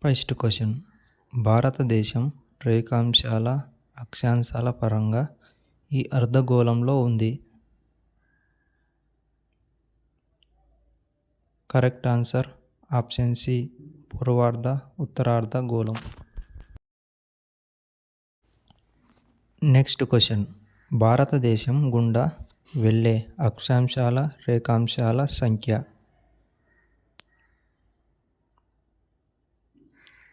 First question. భారతదేశం రేఖాంశాల అక్షాంశాల పరంగా ఈ అర్ధగోళంలో ఉంది. కరెక్ట్ ఆన్సర్ ఆప్షన్ సి, పూర్వార్ధ ఉత్తరార్ధ గోళం. Next question. భారతదేశం గుండా వెళ్ళే అక్షాంశాల రేఖాంశాల సంఖ్య.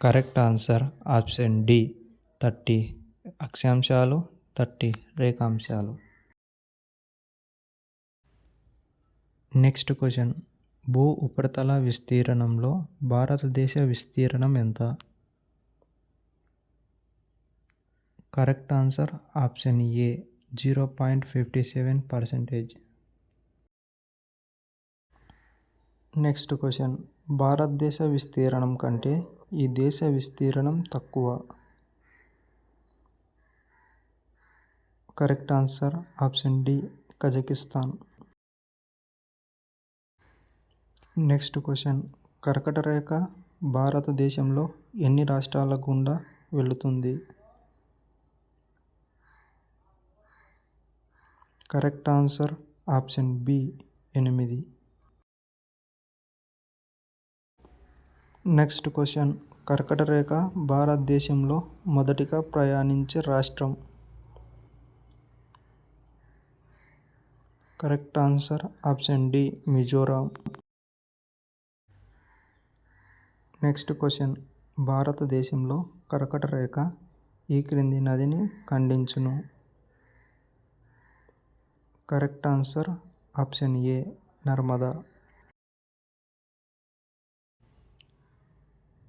కరెక్ట్ ఆన్సర్ ఆప్షన్ డి, 30 అక్షాంశాలు, 30 రేఖాంశాలు. Next question. భూ ఉపరితల విస్తీర్ణంలో భారతదేశ విస్తీర్ణం ఎంత? Correct answer option A, 0.57%. Next question. భారతదేశ విస్తీర్ణం కంటే ఈ దేశ విస్తీర్ణం తక్కువ. Correct answer option D, Kazakhstan. Next question. కర్కట రేఖ భారతదేశంలో ఎన్ని రాష్ట్రాల గుండా వెళుతుంది? Correct answer option B, 8. Next question. కర్కట రేఖ భారతదేశంలో మొదటిగా ప్రయాణించే రాష్ట్రం. Correct answer option D, Mizoram. Next question. భారతదేశంలో కర్కట రేఖ ఈ క్రింది నదిని ఖండించును. Correct answer option A, Narmada.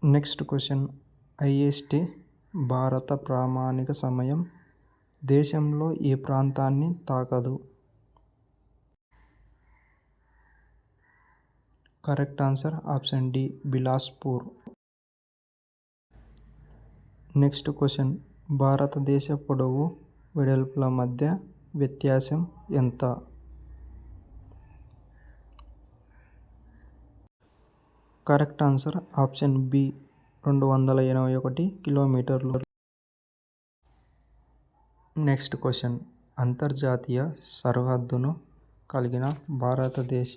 Next question. IST భారత ప్రామాణిక సమయం దేశంలో ఏ ప్రాంతాన్ని తాకదు? Correct answer option D, Bilaspur. Next question. భారతదేశ పొడవు వెడల్పుల మధ్య వ్యత్యాసం ఎంత? కరెక్ట్ ఆన్సర్ ఆప్షన్ బి, 281 కిలోమీటర్లు. Next question. అంతర్జాతీయ సరిహద్దును కలిగిన భారతదేశ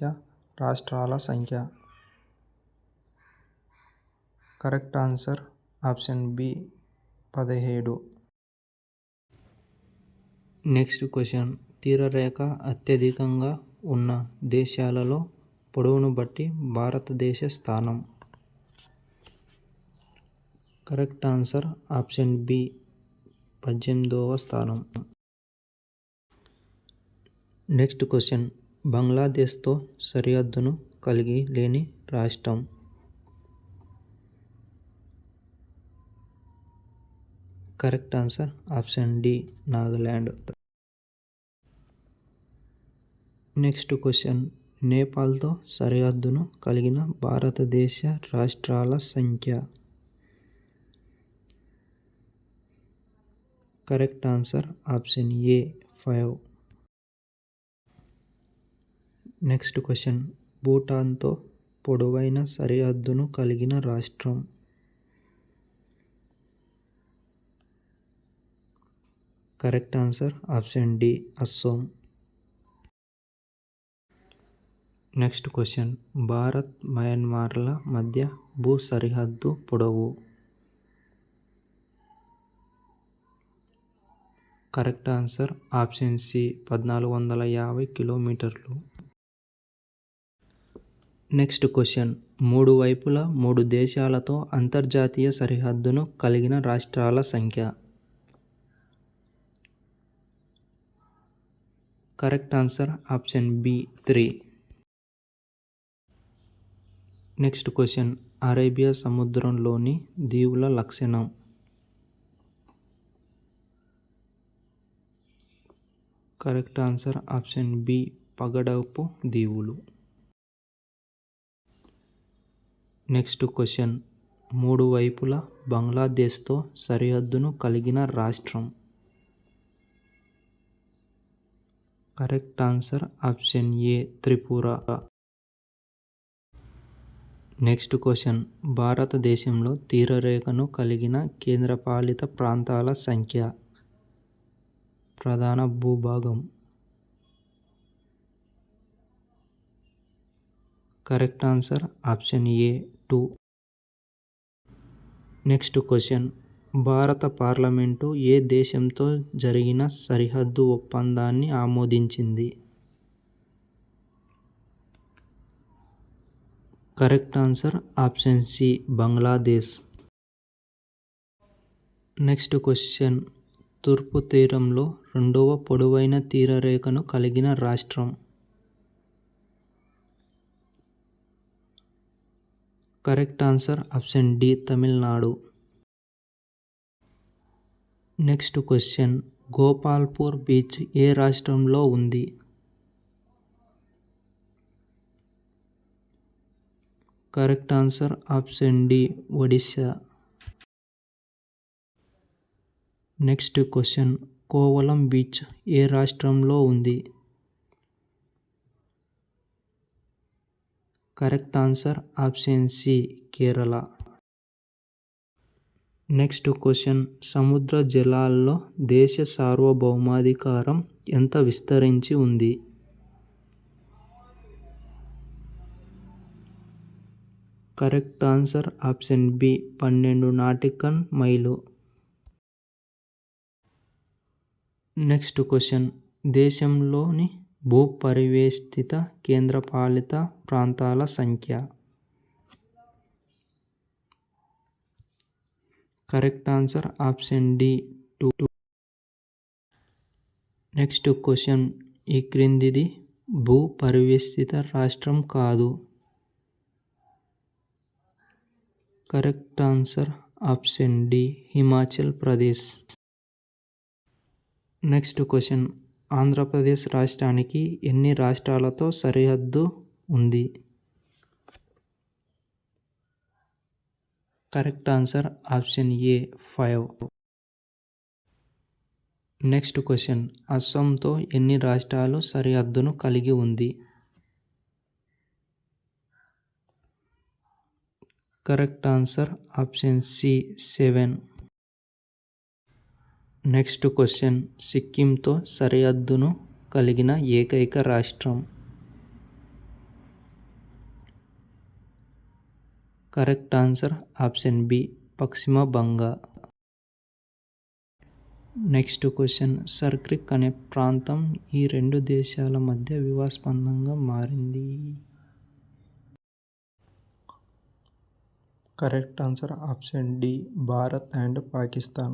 రాష్ట్రాల సంఖ్య. Correct answer option B, 17. Next question. తీరరేఖ అత్యధికంగా ఉన్న దేశాలలో పొడవును బట్టి భారతదేశ స్థానం. కరెక్ట్ ఆన్సర్ ఆప్షన్ బి, 18వ స్థానం. Next question. బంగ్లాదేశ్తో సరిహద్దును కలిగి లేని రాష్ట్రం. Correct answer option D, Nagaland. Next question. నేపాల్తో సరిహద్దును కలిగిన భారతదేశ రాష్ట్రాల సంఖ్య. Correct answer option A, 5. Next question. భూటాన్తో పొడవైన సరిహద్దును కలిగిన రాష్ట్రం. Correct answer option D, Assam. Next question. Bharat మయన్మార్ల మధ్య భూ సరిహద్దు పొడవు. కరెక్ట్ ఆన్సర్ ఆప్షన్ సి, 1450 కిలోమీటర్లు. Next question. 3 వైపులా 3 దేశాలతో అంతర్జాతీయ సరిహద్దును కలిగిన రాష్ట్రాల సంఖ్య. Correct answer option B, 3. Next question. Arabia సముద్రంలోని దీవుల లక్షణం. కరెక్ట్ ఆన్సర్ ఆప్షన్ బి, పగడపు దీవులు. Next question. 3 వైపులా బంగ్లాదేశ్తో సరిహద్దును కలిగిన రాష్ట్రం. Correct answer option A, Tripura. Next question, భారతదేశంలో తీరరేఖను కలిగిన కేంద్రపాలిత ప్రాంతాల సంఖ్య. ప్రధాన భూభాగం. Correct answer option A 2. Next question, భారత పార్లమెంటు ఏ దేశంతో జరిగిన సరిహద్దు ఒప్పందాన్ని ఆమోదించింది? Correct answer option C Bangladesh. Next question, తూర్పు తీరంలో రెండవ పొడవైన తీరరేఖను కలిగిన రాష్ట్రం. Correct answer option D Tamil Nadu. Next question, Gopalpur beach ఏ రాష్ట్రంలో ఉంది? Correct answer option D Odisha. Next question, Kovalam beach ఏ రాష్ట్రంలో ఉంది? Correct answer option C Kerala. Next question, సముద్ర జలాల్లో దేశ సార్వభౌమాధికారం ఎంత విస్తరించి ఉంది? Correct answer option B 12 nautical mile. Next question, దేశంలోని భూపరివేష్టిత కేంద్రపాలిత ప్రాంతాల సంఖ్య. Correct answer option D 2. Next question, ఈ క్రిందిది భూపరివేష్టిత రాష్ట్రం కాదు. Correct answer option D Himachal Pradesh. Next question, Andhra Pradesh రాష్ట్రానికి ఎన్ని రాష్ట్రాలతో సరిహద్దు ఉంది? Correct answer option A 5. Next question, అస్సాంతో ఎన్ని రాష్ట్రాలు సరిహద్దును కలిగి ఉంది? Correct answer option C 7. Next question, సిక్కింతో సరిహద్దును కలిగిన ఏకైక రాష్ట్రం. కరెక్ట్ ఆన్సర్ ఆప్షన్ బి పశ్చిమ బంగా. నెక్స్ట్ క్వశ్చన్, సర్క్రిక్ అనే ప్రాంతం ఈ రెండు దేశాల మధ్య వివాదాస్పదంగా మారింది. Correct answer option D Bharat and Pakistan.